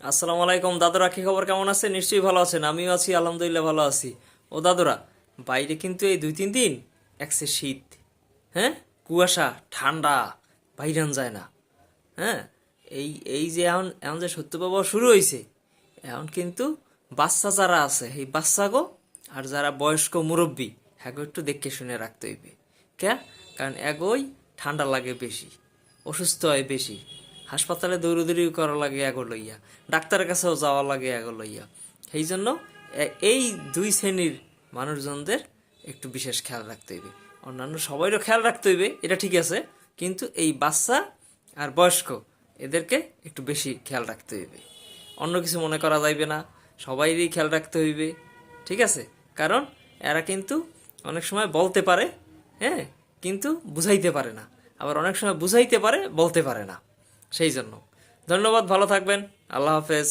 আসসালামু আলাইকুম দাদুরা, কি খবর? কেমন আছে? নিশ্চয়ই ভালো আছেন। আমিও আছি, আলহামদুলিল্লাহ ভালো আছি। ও দাদুরা, বাইরে কিন্তু এই 2-3 দিন একসে শীত, হ্যাঁ, কুয়াশা, ঠান্ডা, বাইরান যায় না। হ্যাঁ, এই এই যে এখন এখন যে শৈত্যপ্রবাহ শুরু হয়েছে, এখন কিন্তু বাচ্চা যারা আছে এই বাচ্চাগো আর যারা বয়স্ক মুরব্বী হ্যাঁ একটু দেখে শুনে রাখতে হইবে। কে? কারণ এগোই ঠান্ডা লাগে বেশি, অসুস্থ হয় বেশি, হাসপাতালে দৌড়দৌড়ি করা লাগে এগো লইয়া, ডাক্তারের কাছেও যাওয়া লাগে এগো লইয়া। সেই জন্য এই দুই শ্রেণীর মানুষজনদের একটু বিশেষ খেয়াল রাখতে হইবে। অন্যান্য সবাইরও খেয়াল রাখতে হইবে, এটা ঠিক আছে, কিন্তু এই বাচ্চা আর বয়স্ক এদেরকে একটু বেশি খেয়াল রাখতে হইবে। অন্য কিছু মনে করা যাইবে না, সবাইরই খেয়াল রাখতে হইবে, ঠিক আছে? কারণ এরা কিন্তু অনেক সময় বলতে পারে, হ্যাঁ, কিন্তু বুঝাইতে পারে না, আবার অনেক সময় বুঝাইতে পারে, বলতে পারে না। সেই জন্য ধন্যবাদ, ভালো থাকবেন, আল্লাহ হাফেজ।